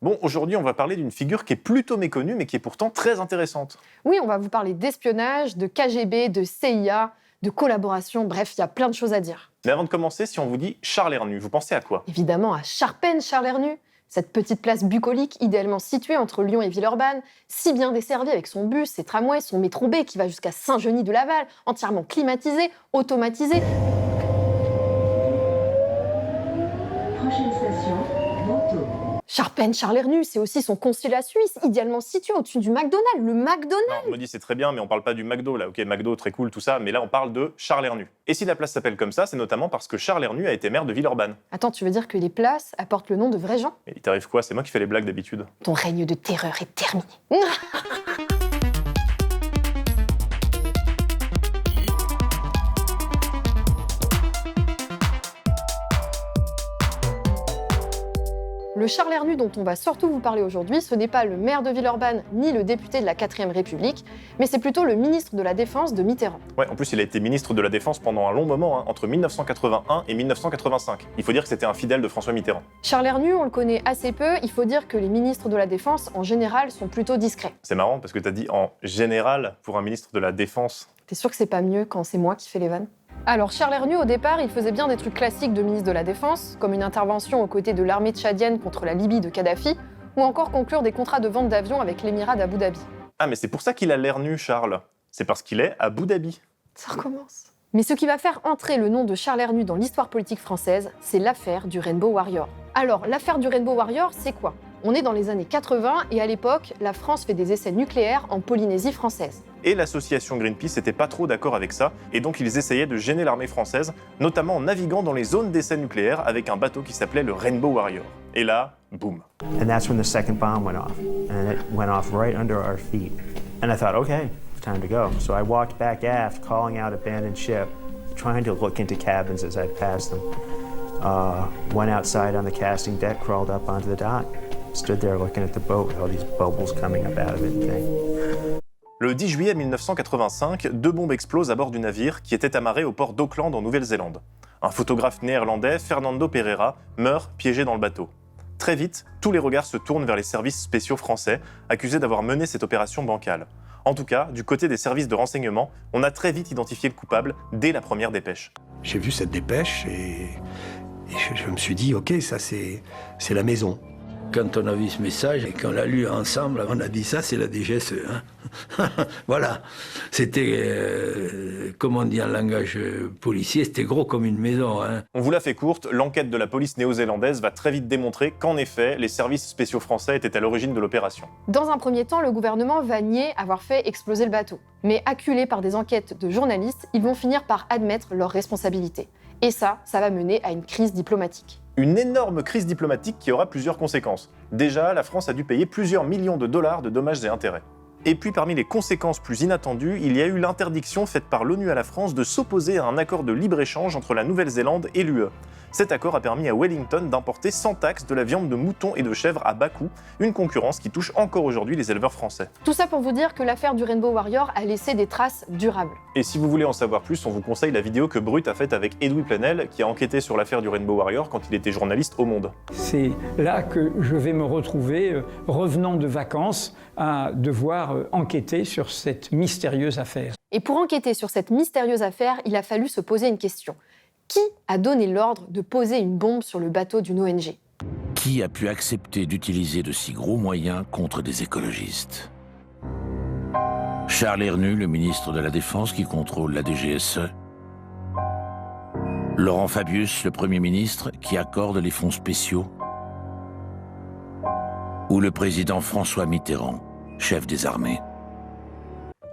Bon, aujourd'hui, on va parler d'une figure qui est plutôt méconnue, mais qui est pourtant très intéressante. Oui, on va vous parler d'espionnage, de KGB, de CIA, de collaboration, bref, il y a plein de choses à dire. Mais avant de commencer, si on vous dit Charles Hernu, vous pensez à quoi? Évidemment, à Charpennes, Charles Hernu, cette petite place bucolique idéalement située entre Lyon et Villeurbanne, si bien desservie avec son bus, ses tramways, son métro B qui va jusqu'à Saint-Genis-de-Laval, entièrement climatisé, automatisé. Prochaine station, Bordeaux. Charpennes, Charles Hernu, c'est aussi son consulat suisse, idéalement situé au-dessus du McDonald's, le McDonald's. Non, on me dit c'est très bien, mais on parle pas du McDo là. Ok, McDo, très cool, tout ça, mais là on parle de Charles Hernu. Et si la place s'appelle comme ça, c'est notamment parce que Charles Hernu a été maire de Villeurbanne. Attends, tu veux dire que les places apportent le nom de vrais gens? Mais il t'arrive quoi? C'est moi qui fais les blagues d'habitude. Ton règne de terreur est terminé. Le Charles Hernu dont on va surtout vous parler aujourd'hui, ce n'est pas le maire de Villeurbanne ni le député de la 4ème République, mais c'est plutôt le ministre de la Défense de Mitterrand. Ouais, en plus il a été ministre de la Défense pendant un long moment, entre 1981 et 1985. Il faut dire que c'était un fidèle de François Mitterrand. Charles Hernu, on le connaît assez peu, il faut dire que les ministres de la Défense, en général, sont plutôt discrets. C'est marrant parce que t'as dit en général pour un ministre de la Défense. T'es sûr que c'est pas mieux quand c'est moi qui fais les vannes? Alors Charles Hernu, au départ, il faisait bien des trucs classiques de ministre de la Défense, comme une intervention aux côtés de l'armée tchadienne contre la Libye de Kadhafi, ou encore conclure des contrats de vente d'avions avec l'émirat d'Abu Dhabi. Ah mais c'est pour ça qu'il a l'air nu, Charles. C'est parce qu'il est à Abu Dhabi. Ça recommence. Mais ce qui va faire entrer le nom de Charles Hernu dans l'histoire politique française, c'est l'affaire du Rainbow Warrior. Alors, l'affaire du Rainbow Warrior, c'est quoi? On est dans les années 80 et à l'époque, la France fait des essais nucléaires en Polynésie française. Et l'association Greenpeace n'était pas trop d'accord avec ça, et donc ils essayaient de gêner l'armée française, notamment en naviguant dans les zones d'essais nucléaires avec un bateau qui s'appelait le Rainbow Warrior. Et là, boum. And that's when the second bomb went off. And it went off right under our feet. And I thought, okay, it's time to go. So I walked back aft, calling out abandoned ship, trying to look into cabins as I passed them. Went outside on the casting deck, crawled up onto the dock, stood there looking at the boat with all these bubbles coming up out of it and things. Le 10 juillet 1985, 2 bombes explosent à bord du navire qui était amarré au port d'Auckland en Nouvelle-Zélande. Un photographe néerlandais, Fernando Pereira, meurt piégé dans le bateau. Très vite, tous les regards se tournent vers les services spéciaux français, accusés d'avoir mené cette opération bancale. En tout cas, du côté des services de renseignement, on a très vite identifié le coupable dès la première dépêche. J'ai vu cette dépêche et je me suis dit, ok, ça c'est la maison. Quand on a vu ce message et qu'on l'a lu ensemble, on a dit ça, c'est la DGSE. Hein. Voilà. C'était, comme on dit en langage policier, c'était gros comme une maison. Hein. On vous la fait courte, l'enquête de la police néo-zélandaise va très vite démontrer qu'en effet, les services spéciaux français étaient à l'origine de l'opération. Dans un premier temps, le gouvernement va nier avoir fait exploser le bateau. Mais acculés par des enquêtes de journalistes, ils vont finir par admettre leurs responsabilités. Et ça va mener à une crise diplomatique. Une énorme crise diplomatique qui aura plusieurs conséquences. Déjà, la France a dû payer plusieurs millions de dollars de dommages et intérêts. Et puis parmi les conséquences plus inattendues, il y a eu l'interdiction faite par l'ONU à la France de s'opposer à un accord de libre-échange entre la Nouvelle-Zélande et l'UE. Cet accord a permis à Wellington d'importer sans taxe de la viande de mouton et de chèvre à bas coût, une concurrence qui touche encore aujourd'hui les éleveurs français. Tout ça pour vous dire que l'affaire du Rainbow Warrior a laissé des traces durables. Et si vous voulez en savoir plus, on vous conseille la vidéo que Brut a faite avec Edoui Plenel, qui a enquêté sur l'affaire du Rainbow Warrior quand il était journaliste au Monde. C'est là que je vais me retrouver, revenant de vacances, à devoir enquêter sur cette mystérieuse affaire. Et pour enquêter sur cette mystérieuse affaire, il a fallu se poser une question. Qui a donné l'ordre de poser une bombe sur le bateau d'une ONG? Qui a pu accepter d'utiliser de si gros moyens contre des écologistes? Charles Hernu, le ministre de la Défense qui contrôle la DGSE. Laurent Fabius, le Premier ministre qui accorde les fonds spéciaux. Ou le président François Mitterrand, chef des armées.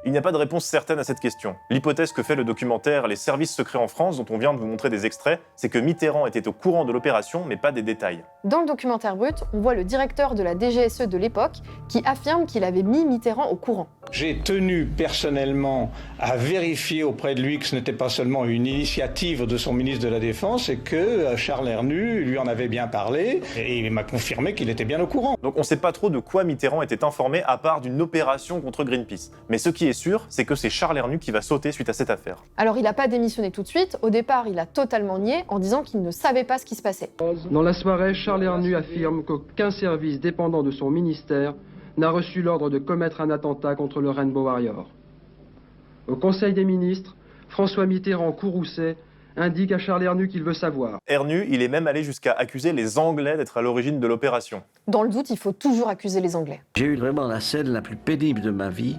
Il n'y a pas de réponse certaine à cette question. L'hypothèse que fait le documentaire Les services secrets en France, dont on vient de vous montrer des extraits, c'est que Mitterrand était au courant de l'opération, mais pas des détails. Dans le documentaire Brut, on voit le directeur de la DGSE de l'époque qui affirme qu'il avait mis Mitterrand au courant. J'ai tenu personnellement à vérifier auprès de lui que ce n'était pas seulement une initiative de son ministre de la Défense et que Charles Hernu lui en avait bien parlé et il m'a confirmé qu'il était bien au courant. Donc on ne sait pas trop de quoi Mitterrand était informé à part d'une opération contre Greenpeace. Mais ce qui est sûr, c'est que c'est Charles Hernu qui va sauter suite à cette affaire. Alors il n'a pas démissionné tout de suite, au départ il a totalement nié en disant qu'il ne savait pas ce qui se passait. Dans la soirée, Charles Hernu affirme qu'aucun service dépendant de son ministère n'a reçu l'ordre de commettre un attentat contre le Rainbow Warrior. Au Conseil des ministres, François Mitterrand courroucé indique à Charles Hernu qu'il veut savoir. Hernu, il est même allé jusqu'à accuser les Anglais d'être à l'origine de l'opération. Dans le doute, il faut toujours accuser les Anglais. J'ai eu vraiment la scène la plus pénible de ma vie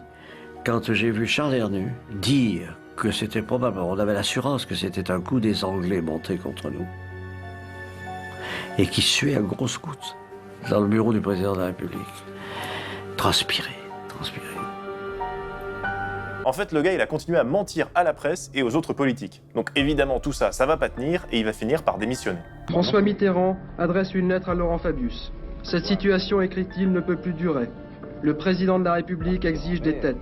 quand j'ai vu Charles Hernu dire que c'était probable, on avait l'assurance que c'était un coup des Anglais monté contre nous, et qui suait à grosses gouttes dans le bureau du président de la République. Transpirer. En fait, le gars, il a continué à mentir à la presse et aux autres politiques. Donc évidemment, tout ça, ça va pas tenir et il va finir par démissionner. François Mitterrand adresse une lettre à Laurent Fabius. Cette situation, écrit-il, ne peut plus durer. Le président de la République exige des têtes.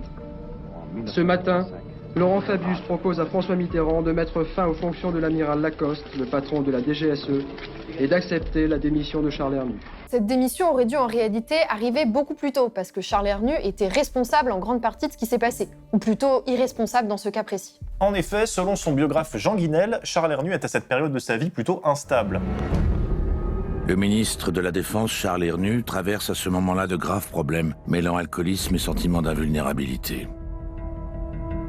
Ce matin, Laurent Fabius propose à François Mitterrand de mettre fin aux fonctions de l'amiral Lacoste, le patron de la DGSE, et d'accepter la démission de Charles Hernu. Cette démission aurait dû en réalité arriver beaucoup plus tôt, parce que Charles Hernu était responsable en grande partie de ce qui s'est passé, ou plutôt irresponsable dans ce cas précis. En effet, selon son biographe Jean Guinel, Charles Hernu est à cette période de sa vie plutôt instable. Le ministre de la Défense, Charles Hernu, traverse à ce moment-là de graves problèmes, mêlant alcoolisme et sentiment d'invulnérabilité.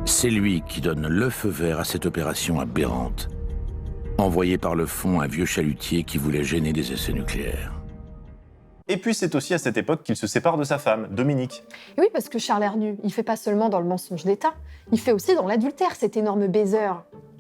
C'est lui qui donne le feu vert à cette opération aberrante, envoyée par le fond un vieux chalutier qui voulait gêner des essais nucléaires. Et puis c'est aussi à cette époque qu'il se sépare de sa femme, Dominique. Et oui, parce que Charles Hernu, il fait pas seulement dans le mensonge d'État, il fait aussi dans l'adultère, cet énorme baiser.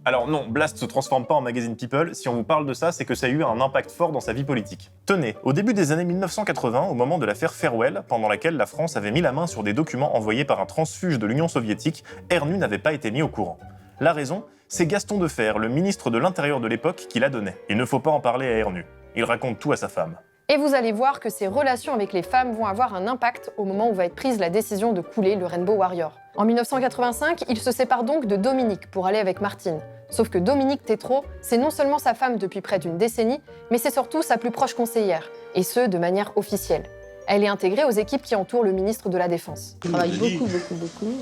Alors non, Blast se transforme pas en magazine People. Si on vous parle de ça, c'est que ça a eu un impact fort dans sa vie politique. Tenez, au début des années 1980, au moment de l'affaire Farewell, pendant laquelle la France avait mis la main sur des documents envoyés par un transfuge de l'Union soviétique, Hernu n'avait pas été mis au courant. La raison, c'est Gaston Defferre, le ministre de l'Intérieur de l'époque, qui la donnait. Il ne faut pas en parler à Hernu. Il raconte tout à sa femme. Et vous allez voir que ces relations avec les femmes vont avoir un impact au moment où va être prise la décision de couler le Rainbow Warrior. En 1985, il se sépare donc de Dominique pour aller avec Martine. Sauf que Dominique Tétrault, c'est non seulement sa femme depuis près d'une décennie, mais c'est surtout sa plus proche conseillère, et ce, de manière officielle. Elle est intégrée aux équipes qui entourent le ministre de la Défense. On travaille beaucoup,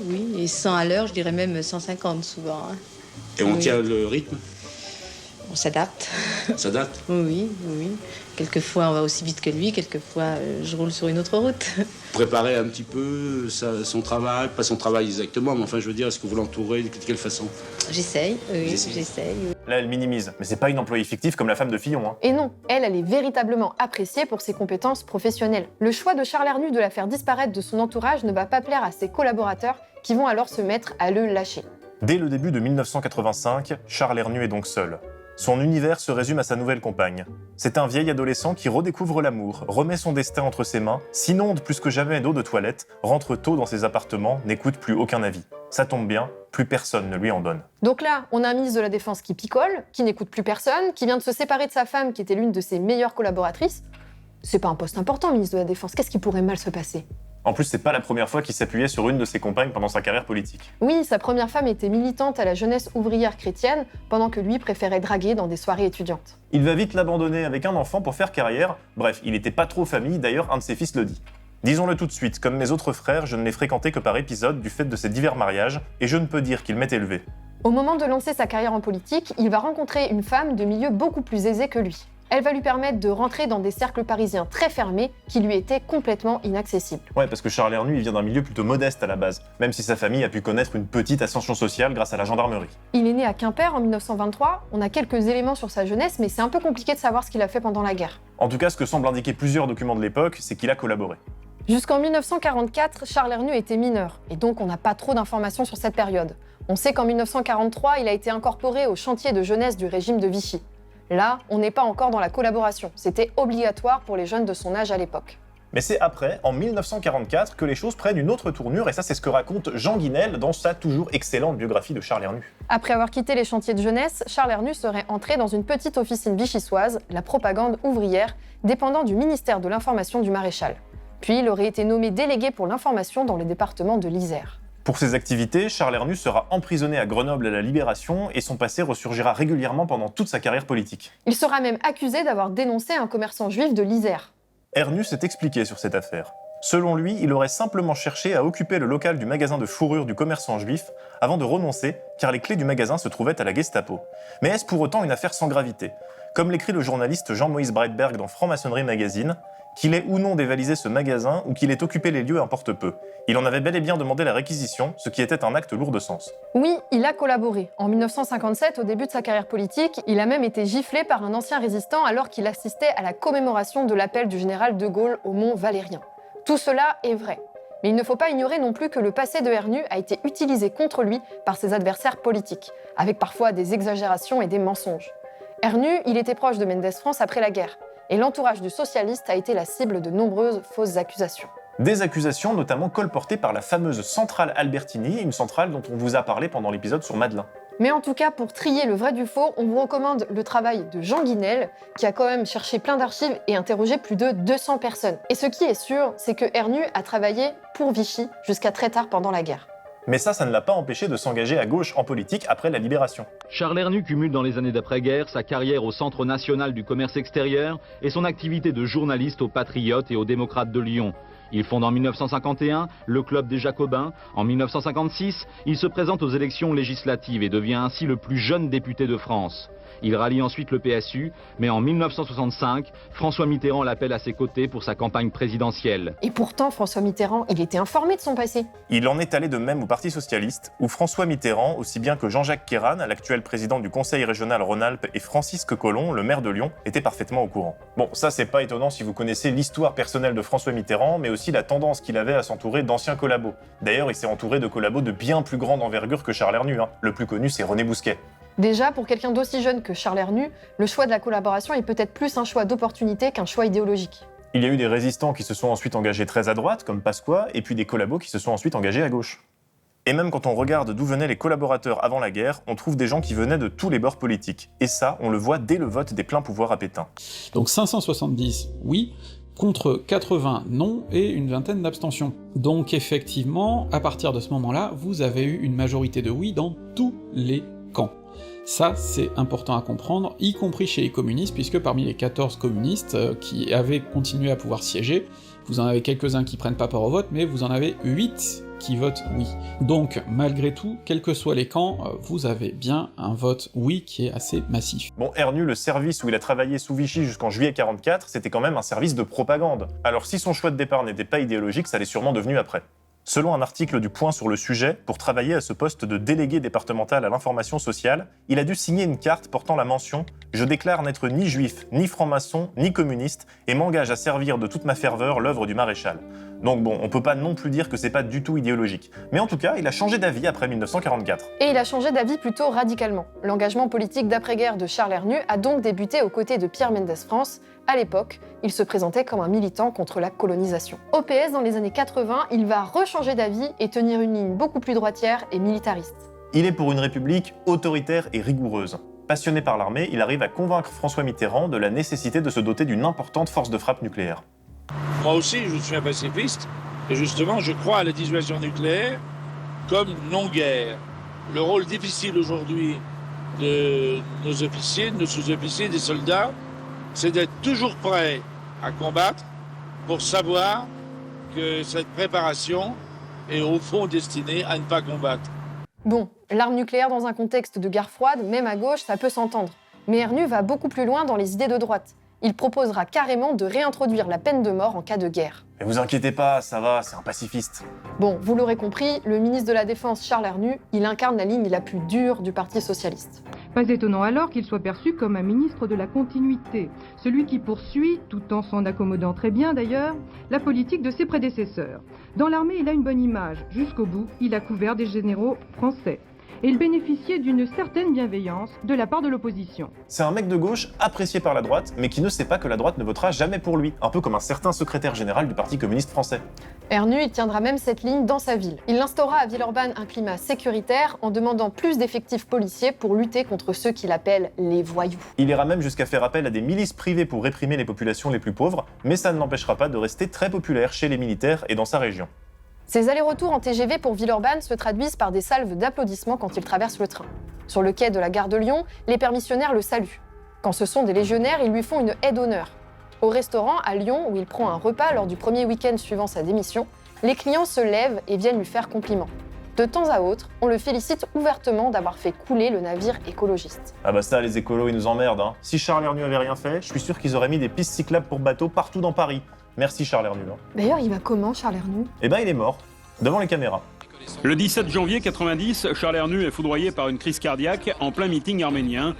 oui. Et 100 à l'heure, je dirais même 150 souvent. Hein. Et on tient le rythme? On s'adapte. On s'adapte? Oui. Quelquefois, on va aussi vite que lui, quelquefois, je roule sur une autre route. Préparer un petit peu son travail, pas son travail exactement, mais enfin, je veux dire, est-ce que vous l'entourez, de quelle façon? J'essaye, oui, j'essaye. Là, elle minimise, mais c'est pas une employée fictive comme la femme de Fillon. Et non, elle est véritablement appréciée pour ses compétences professionnelles. Le choix de Charles Hernu de la faire disparaître de son entourage ne va pas plaire à ses collaborateurs, qui vont alors se mettre à le lâcher. Dès le début de 1985, Charles Hernu est donc seul. Son univers se résume à sa nouvelle compagne. C'est un vieil adolescent qui redécouvre l'amour, remet son destin entre ses mains, s'inonde plus que jamais d'eau de toilette, rentre tôt dans ses appartements, n'écoute plus aucun avis. Ça tombe bien, plus personne ne lui en donne. Donc là, on a un ministre de la Défense qui picole, qui n'écoute plus personne, qui vient de se séparer de sa femme qui était l'une de ses meilleures collaboratrices. C'est pas un poste important, ministre de la Défense, qu'est-ce qui pourrait mal se passer ? En plus, c'est pas la première fois qu'il s'appuyait sur une de ses compagnes pendant sa carrière politique. Oui, sa première femme était militante à la jeunesse ouvrière chrétienne, pendant que lui préférait draguer dans des soirées étudiantes. Il va vite l'abandonner avec un enfant pour faire carrière. Bref, il était pas trop famille, d'ailleurs un de ses fils le dit. Disons-le tout de suite, comme mes autres frères, je ne l'ai fréquenté que par épisode du fait de ses divers mariages, et je ne peux dire qu'il m'ait élevé. Au moment de lancer sa carrière en politique, il va rencontrer une femme de milieu beaucoup plus aisé que lui. Elle va lui permettre de rentrer dans des cercles parisiens très fermés qui lui étaient complètement inaccessibles. Ouais, parce que Charles Hernu, il vient d'un milieu plutôt modeste à la base, même si sa famille a pu connaître une petite ascension sociale grâce à la gendarmerie. Il est né à Quimper en 1923, on a quelques éléments sur sa jeunesse, mais c'est un peu compliqué de savoir ce qu'il a fait pendant la guerre. En tout cas, ce que semblent indiquer plusieurs documents de l'époque, c'est qu'il a collaboré. Jusqu'en 1944, Charles Hernu était mineur, et donc on n'a pas trop d'informations sur cette période. On sait qu'en 1943, il a été incorporé au chantier de jeunesse du régime de Vichy. Là, on n'est pas encore dans la collaboration, c'était obligatoire pour les jeunes de son âge à l'époque. Mais c'est après, en 1944, que les choses prennent une autre tournure, et ça c'est ce que raconte Jean Guinel dans sa toujours excellente biographie de Charles Hernu. Après avoir quitté les chantiers de jeunesse, Charles Hernu serait entré dans une petite officine vichysoise, la propagande ouvrière, dépendant du ministère de l'Information du Maréchal. Puis il aurait été nommé délégué pour l'information dans le département de l'Isère. Pour ses activités, Charles Hernu sera emprisonné à Grenoble à la Libération et son passé ressurgira régulièrement pendant toute sa carrière politique. Il sera même accusé d'avoir dénoncé un commerçant juif de l'Isère. Hernu s'est expliqué sur cette affaire. Selon lui, il aurait simplement cherché à occuper le local du magasin de fourrure du commerçant juif avant de renoncer, car les clés du magasin se trouvaient à la Gestapo. Mais est-ce pour autant une affaire sans gravité ? Comme l'écrit le journaliste Jean-Moïse Breitberg dans Franc-Maçonnerie Magazine, qu'il ait ou non dévalisé ce magasin ou qu'il ait occupé les lieux importe peu. Il en avait bel et bien demandé la réquisition, ce qui était un acte lourd de sens. Oui, il a collaboré. En 1957, au début de sa carrière politique, il a même été giflé par un ancien résistant alors qu'il assistait à la commémoration de l'appel du général de Gaulle au Mont Valérien. Tout cela est vrai. Mais il ne faut pas ignorer non plus que le passé de Hernu a été utilisé contre lui par ses adversaires politiques, avec parfois des exagérations et des mensonges. Hernu, il était proche de Mendes France après la guerre, et l'entourage du socialiste a été la cible de nombreuses fausses accusations. Des accusations notamment colportées par la fameuse centrale Albertini, une centrale dont on vous a parlé pendant l'épisode sur Madelin. Mais en tout cas, pour trier le vrai du faux, on vous recommande le travail de Jean Guinel, qui a quand même cherché plein d'archives et interrogé plus de 200 personnes. Et ce qui est sûr, c'est que Hernu a travaillé pour Vichy jusqu'à très tard pendant la guerre. Mais ça ne l'a pas empêché de s'engager à gauche en politique après la Libération. Charles Hernu cumule dans les années d'après-guerre sa carrière au Centre national du commerce extérieur et son activité de journaliste aux Patriotes et aux Démocrates de Lyon. Il fonde en 1951 le Club des Jacobins. En 1956, il se présente aux élections législatives et devient ainsi le plus jeune député de France. Il rallie ensuite le PSU, mais en 1965, François Mitterrand l'appelle à ses côtés pour sa campagne présidentielle. Et pourtant, François Mitterrand, il était informé de son passé. Il en est allé de même au Parti Socialiste, où François Mitterrand, aussi bien que Jean-Jacques Kéran, l'actuel président du Conseil régional Rhône-Alpes, et Francisque Collomb, le maire de Lyon, étaient parfaitement au courant. Bon, ça c'est pas étonnant si vous connaissez l'histoire personnelle de François Mitterrand, mais aussi la tendance qu'il avait à s'entourer d'anciens collabos. D'ailleurs, il s'est entouré de collabos de bien plus grande envergure que Charles Hernu. Le plus connu, c'est René Bousquet. Déjà, pour quelqu'un d'aussi jeune que Charles Hernu, le choix de la collaboration est peut-être plus un choix d'opportunité qu'un choix idéologique. Il y a eu des résistants qui se sont ensuite engagés très à droite, comme Pasqua, et puis des collabos qui se sont ensuite engagés à gauche. Et même quand on regarde d'où venaient les collaborateurs avant la guerre, on trouve des gens qui venaient de tous les bords politiques. Et ça, on le voit dès le vote des pleins pouvoirs à Pétain. Donc 570, oui, contre 80 non, et une vingtaine d'abstentions. Donc effectivement, à partir de ce moment-là, vous avez eu une majorité de oui dans tous les camps. Ça, c'est important à comprendre, y compris chez les communistes, puisque parmi les 14 communistes qui avaient continué à pouvoir siéger, vous en avez quelques-uns qui prennent pas part au vote, mais vous en avez 8 qui votent oui. Donc, malgré tout, quels que soient les camps, vous avez bien un vote oui qui est assez massif. Bon, Hernu, le service où il a travaillé sous Vichy jusqu'en juillet 44, c'était quand même un service de propagande. Alors si son choix de départ n'était pas idéologique, ça l'est sûrement devenu après. Selon un article du Point sur le sujet, pour travailler à ce poste de délégué départemental à l'information sociale, il a dû signer une carte portant la mention « Je déclare n'être ni juif, ni franc-maçon, ni communiste, et m'engage à servir de toute ma ferveur l'œuvre du maréchal ». Donc bon, on peut pas non plus dire que c'est pas du tout idéologique. Mais en tout cas, il a changé d'avis après 1944. Et il a changé d'avis plutôt radicalement. L'engagement politique d'après-guerre de Charles Hernu a donc débuté aux côtés de Pierre Mendès France. À l'époque, il se présentait comme un militant contre la colonisation. Au PS, dans les années 80, il va rechanger d'avis et tenir une ligne beaucoup plus droitière et militariste. Il est pour une république autoritaire et rigoureuse. Passionné par l'armée, il arrive à convaincre François Mitterrand de la nécessité de se doter d'une importante force de frappe nucléaire. Moi aussi, je suis un pacifiste, et justement, je crois à la dissuasion nucléaire comme non-guerre. Le rôle difficile aujourd'hui de nos officiers, de nos sous-officiers, des soldats, c'est d'être toujours prêts à combattre pour savoir que cette préparation est au fond destinée à ne pas combattre. Bon, l'arme nucléaire dans un contexte de guerre froide, même à gauche, ça peut s'entendre. Mais Hernu va beaucoup plus loin dans les idées de droite. Il proposera carrément de réintroduire la peine de mort en cas de guerre. Mais vous inquiétez pas, ça va, c'est un pacifiste. Bon, vous l'aurez compris, le ministre de la Défense Charles Hernu, il incarne la ligne la plus dure du Parti socialiste. Pas étonnant alors qu'il soit perçu comme un ministre de la continuité, celui qui poursuit, tout en s'en accommodant très bien d'ailleurs, la politique de ses prédécesseurs. Dans l'armée, il a une bonne image. Jusqu'au bout, il a couvert des généraux français. Et il bénéficiait d'une certaine bienveillance de la part de l'opposition. C'est un mec de gauche apprécié par la droite, mais qui ne sait pas que la droite ne votera jamais pour lui, un peu comme un certain secrétaire général du Parti communiste français. Hernu, il tiendra même cette ligne dans sa ville. Il instaura à Villeurbanne un climat sécuritaire en demandant plus d'effectifs policiers pour lutter contre ceux qu'il appelle les voyous. Il ira même jusqu'à faire appel à des milices privées pour réprimer les populations les plus pauvres, mais ça ne l'empêchera pas de rester très populaire chez les militaires et dans sa région. Ses allers-retours en TGV pour Villeurbanne se traduisent par des salves d'applaudissements quand il traverse le train. Sur le quai de la gare de Lyon, les permissionnaires le saluent. Quand ce sont des légionnaires, ils lui font une haie d'honneur. Au restaurant, à Lyon, où il prend un repas lors du premier week-end suivant sa démission, les clients se lèvent et viennent lui faire compliment. De temps à autre, on le félicite ouvertement d'avoir fait couler le navire écologiste. Ah bah ça, les écolos, ils nous emmerdent, hein. Si Charles Hernu avait rien fait, je suis sûr qu'ils auraient mis des pistes cyclables pour bateaux partout dans Paris. Merci Charles Hernu. Hein. D'ailleurs, il va comment, Charles Hernu ? Eh ben, il est mort, devant les caméras. Le 17 janvier 90, Charles Hernu est foudroyé par une crise cardiaque en plein meeting arménien.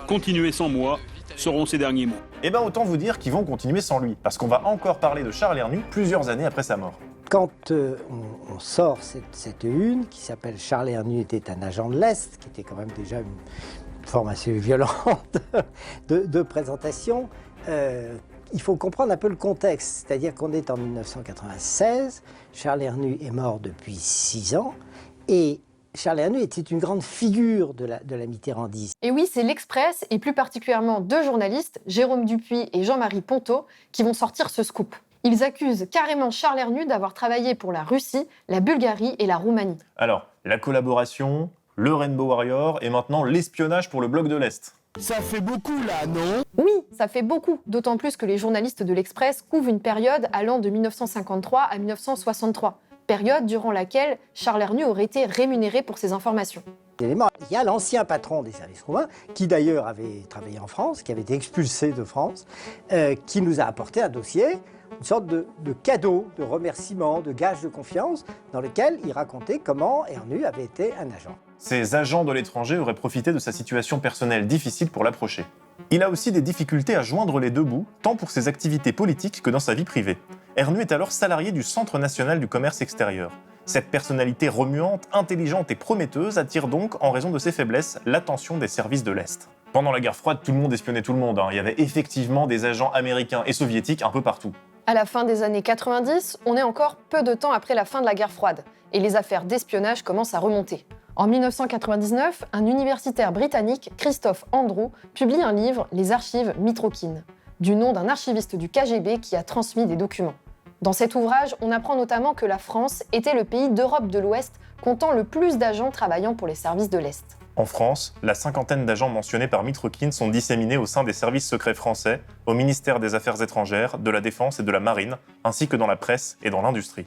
Continuez sans moi, seront ses derniers mots. Eh ben, autant vous dire qu'ils vont continuer sans lui, parce qu'on va encore parler de Charles Hernu plusieurs années après sa mort. Quand on sort cette une qui s'appelle « Charles Hernu était un agent de l'Est », qui était quand même déjà une forme assez violente de présentation, il faut comprendre un peu le contexte. C'est-à-dire qu'on est en 1996, Charles Hernu est mort depuis 6 ans, et Charles Hernu était une grande figure de la mitterrandisme. Et oui, c'est l'Express, et plus particulièrement 2 journalistes, Jérôme Dupuis et Jean-Marie Ponto, qui vont sortir ce scoop. Ils accusent carrément Charles Hernu d'avoir travaillé pour la Russie, la Bulgarie et la Roumanie. Alors, la collaboration, le Rainbow Warrior et maintenant l'espionnage pour le bloc de l'Est. Ça fait beaucoup là, non ? Oui, ça fait beaucoup, d'autant plus que les journalistes de l'Express couvrent une période allant de 1953 à 1963, période durant laquelle Charles Hernu aurait été rémunéré pour ses informations. Il y a l'ancien patron des services roumains, qui d'ailleurs avait travaillé en France, qui avait été expulsé de France, qui nous a apporté un dossier, une sorte de cadeau, de remerciement, de gage de confiance, dans lequel il racontait comment Hernu avait été un agent. Ces agents de l'étranger auraient profité de sa situation personnelle difficile pour l'approcher. Il a aussi des difficultés à joindre les deux bouts, tant pour ses activités politiques que dans sa vie privée. Hernu est alors salarié du Centre national du commerce extérieur. Cette personnalité remuante, intelligente et prometteuse attire donc, en raison de ses faiblesses, l'attention des services de l'Est. Pendant la guerre froide, tout le monde espionnait tout le monde. Il y avait effectivement des agents américains et soviétiques un peu partout. À la fin des années 90, on est encore peu de temps après la fin de la guerre froide, et les affaires d'espionnage commencent à remonter. En 1999, un universitaire britannique, Christophe Andrew, publie un livre, Les archives Mitrokhin, du nom d'un archiviste du KGB qui a transmis des documents. Dans cet ouvrage, on apprend notamment que la France était le pays d'Europe de l'Ouest comptant le plus d'agents travaillant pour les services de l'Est. En France, la 50aine d'agents mentionnés par Mitrokhin sont disséminés au sein des services secrets français, au ministère des Affaires étrangères, de la Défense et de la Marine, ainsi que dans la presse et dans l'industrie.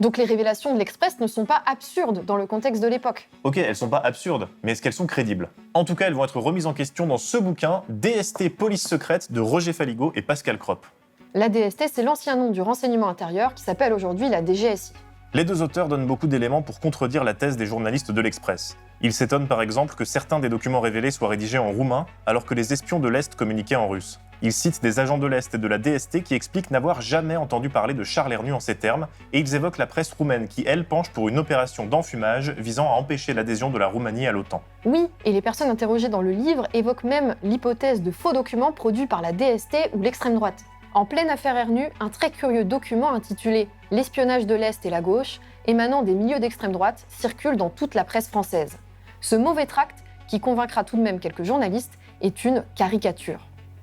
Donc les révélations de l'Express ne sont pas absurdes dans le contexte de l'époque. Ok, elles sont pas absurdes, mais est-ce qu'elles sont crédibles ? En tout cas, elles vont être remises en question dans ce bouquin, DST Police secrète de Roger Faligot et Pascal Kropp. La DST, c'est l'ancien nom du renseignement intérieur qui s'appelle aujourd'hui la DGSI. Les deux auteurs donnent beaucoup d'éléments pour contredire la thèse des journalistes de l'Express. Ils s'étonnent par exemple que certains des documents révélés soient rédigés en roumain, alors que les espions de l'Est communiquaient en russe. Ils citent des agents de l'Est et de la DST qui expliquent n'avoir jamais entendu parler de Charles Hernu en ces termes, et ils évoquent la presse roumaine qui, elle, penche pour une opération d'enfumage visant à empêcher l'adhésion de la Roumanie à l'OTAN. Oui, et les personnes interrogées dans le livre évoquent même l'hypothèse de faux documents produits par la DST ou l'extrême droite. En pleine affaire Hernu, un très curieux document intitulé « L'espionnage de l'Est et la gauche », émanant des milieux d'extrême droite, circule dans toute la presse française. Ce mauvais tract, qui convaincra tout de même quelques journalistes, est une caricature.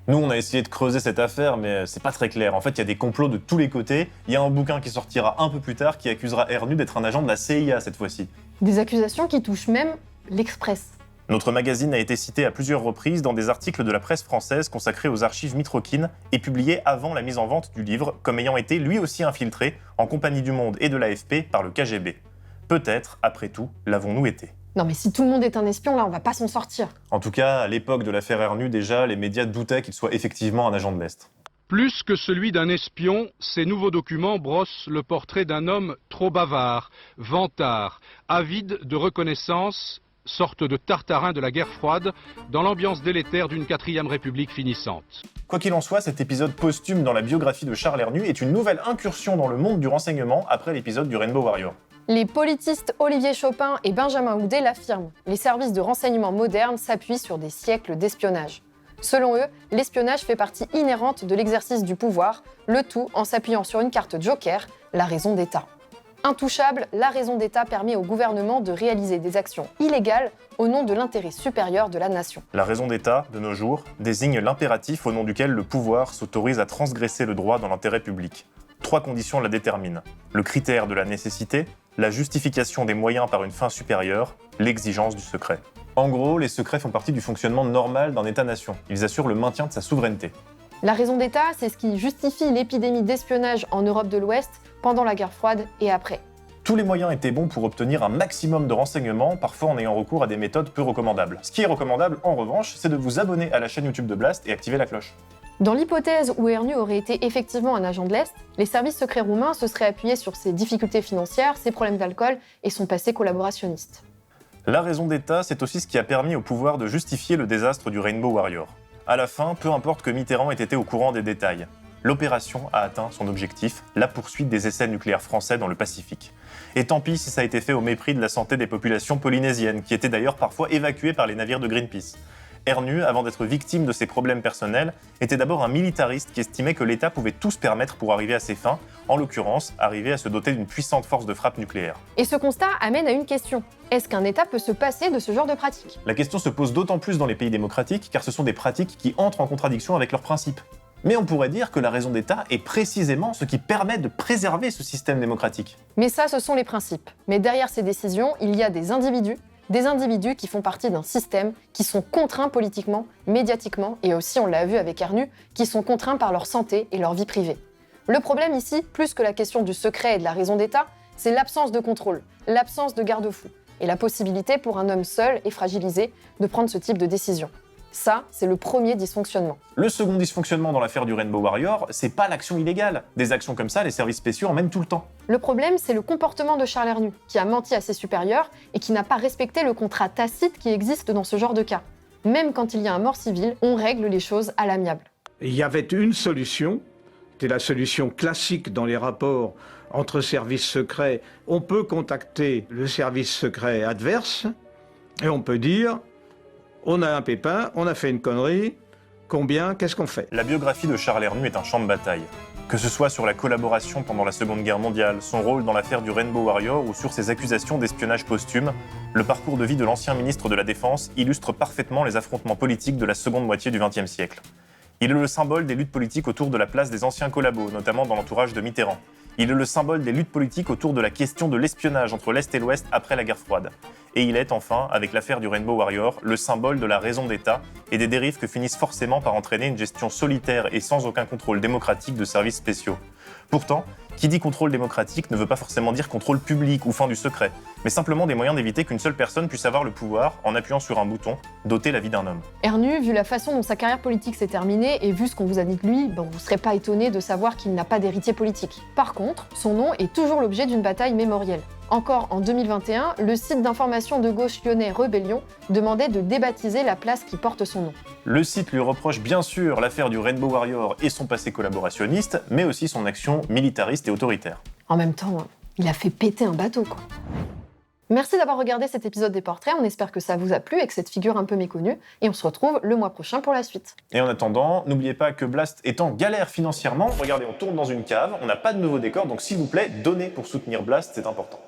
Nous, on a essayé de creuser cette affaire, mais c'est pas très clair. En fait, il y a des complots de tous les côtés. Il y a un bouquin qui sortira un peu plus tard qui accusera Hernu d'être un agent de la CIA cette fois-ci. Des accusations qui touchent même l'Express. Notre magazine a été cité à plusieurs reprises dans des articles de la presse française consacrés aux archives Mitrokhin et publiés avant la mise en vente du livre, comme ayant été lui aussi infiltré, en compagnie du Monde et de l'AFP, par le KGB. Peut-être, après tout, l'avons-nous été. Non mais si tout le monde est un espion, là, on va pas s'en sortir. En tout cas, à l'époque de l'affaire Hernu, déjà, les médias doutaient qu'il soit effectivement un agent de l'Est. Plus que celui d'un espion, ces nouveaux documents brossent le portrait d'un homme trop bavard, vantard, avide de reconnaissance, sorte de Tartarin de la guerre froide, dans l'ambiance délétère d'une 4e République finissante. Quoi qu'il en soit, cet épisode posthume dans la biographie de Charles Hernu est une nouvelle incursion dans le monde du renseignement après l'épisode du Rainbow Warrior. Les politistes Olivier Chopin et Benjamin Houdet l'affirment. Les services de renseignement modernes s'appuient sur des siècles d'espionnage. Selon eux, l'espionnage fait partie inhérente de l'exercice du pouvoir, le tout en s'appuyant sur une carte joker, la raison d'État. Intouchable, la raison d'État permet au gouvernement de réaliser des actions illégales au nom de l'intérêt supérieur de la nation. La raison d'État, de nos jours, désigne l'impératif au nom duquel le pouvoir s'autorise à transgresser le droit dans l'intérêt public. 3 conditions la déterminent. Le critère de la nécessité, la justification des moyens par une fin supérieure, l'exigence du secret. En gros, les secrets font partie du fonctionnement normal d'un État-nation. Ils assurent le maintien de sa souveraineté. La raison d'État, c'est ce qui justifie l'épidémie d'espionnage en Europe de l'Ouest pendant la guerre froide et après. Tous les moyens étaient bons pour obtenir un maximum de renseignements, parfois en ayant recours à des méthodes peu recommandables. Ce qui est recommandable, en revanche, c'est de vous abonner à la chaîne YouTube de Blast et activer la cloche. Dans l'hypothèse où Ernu aurait été effectivement un agent de l'Est, les services secrets roumains se seraient appuyés sur ses difficultés financières, ses problèmes d'alcool et son passé collaborationniste. La raison d'État, c'est aussi ce qui a permis au pouvoir de justifier le désastre du Rainbow Warrior. À la fin, peu importe que Mitterrand ait été au courant des détails, l'opération a atteint son objectif, la poursuite des essais nucléaires français dans le Pacifique. Et tant pis si ça a été fait au mépris de la santé des populations polynésiennes, qui étaient d'ailleurs parfois évacuées par les navires de Greenpeace. Ernu, avant d'être victime de ses problèmes personnels, était d'abord un militariste qui estimait que l'État pouvait tout se permettre pour arriver à ses fins, en l'occurrence, arriver à se doter d'une puissante force de frappe nucléaire. Et ce constat amène à une question. Est-ce qu'un État peut se passer de ce genre de pratiques ? La question se pose d'autant plus dans les pays démocratiques, car ce sont des pratiques qui entrent en contradiction avec leurs principes. Mais on pourrait dire que la raison d'État est précisément ce qui permet de préserver ce système démocratique. Mais ça, ce sont les principes. Mais derrière ces décisions, il y a des individus qui font partie d'un système, qui sont contraints politiquement, médiatiquement, et aussi, on l'a vu avec Ernu, qui sont contraints par leur santé et leur vie privée. Le problème ici, plus que la question du secret et de la raison d'État, c'est l'absence de contrôle, l'absence de garde-fou, et la possibilité pour un homme seul et fragilisé de prendre ce type de décision. Ça, c'est le premier dysfonctionnement. Le second dysfonctionnement dans l'affaire du Rainbow Warrior, c'est pas l'action illégale. Des actions comme ça, les services spéciaux en mènent tout le temps. Le problème, c'est le comportement de Charles Ernu, qui a menti à ses supérieurs et qui n'a pas respecté le contrat tacite qui existe dans ce genre de cas. Même quand il y a un mort civil, on règle les choses à l'amiable. Il y avait une solution, c'était la solution classique dans les rapports entre services secrets. On peut contacter le service secret adverse et on peut dire on a un pépin, on a fait une connerie, combien, qu'est-ce qu'on fait ? La biographie de Charles Ernu est un champ de bataille. Que ce soit sur la collaboration pendant la Seconde Guerre mondiale, son rôle dans l'affaire du Rainbow Warrior ou sur ses accusations d'espionnage posthume, le parcours de vie de l'ancien ministre de la Défense illustre parfaitement les affrontements politiques de la seconde moitié du XXe siècle. Il est le symbole des luttes politiques autour de la place des anciens collabos, notamment dans l'entourage de Mitterrand. Il est le symbole des luttes politiques autour de la question de l'espionnage entre l'Est et l'Ouest après la guerre froide. Et il est enfin, avec l'affaire du Rainbow Warrior, le symbole de la raison d'État et des dérives que finissent forcément par entraîner une gestion solitaire et sans aucun contrôle démocratique de services spéciaux. Pourtant, qui dit contrôle démocratique ne veut pas forcément dire contrôle public ou fin du secret, mais simplement des moyens d'éviter qu'une seule personne puisse avoir le pouvoir, en appuyant sur un bouton, d'ôter la vie d'un homme. Ernu, vu la façon dont sa carrière politique s'est terminée et vu ce qu'on vous a dit de lui, vous ne serez pas étonné de savoir qu'il n'a pas d'héritier politique. Par contre, son nom est toujours l'objet d'une bataille mémorielle. Encore en 2021, le site d'information de gauche lyonnais Rebellion demandait de débaptiser la place qui porte son nom. Le site lui reproche bien sûr l'affaire du Rainbow Warrior et son passé collaborationniste, mais aussi son action militariste et autoritaire. En même temps, il a fait péter un bateau, quoi. Merci d'avoir regardé cet épisode des Portraits, on espère que ça vous a plu avec cette figure un peu méconnue, et on se retrouve le mois prochain pour la suite. Et en attendant, n'oubliez pas que Blast est en galère financièrement. Regardez, on tourne dans une cave, on n'a pas de nouveau décor, donc s'il vous plaît, donnez pour soutenir Blast, c'est important.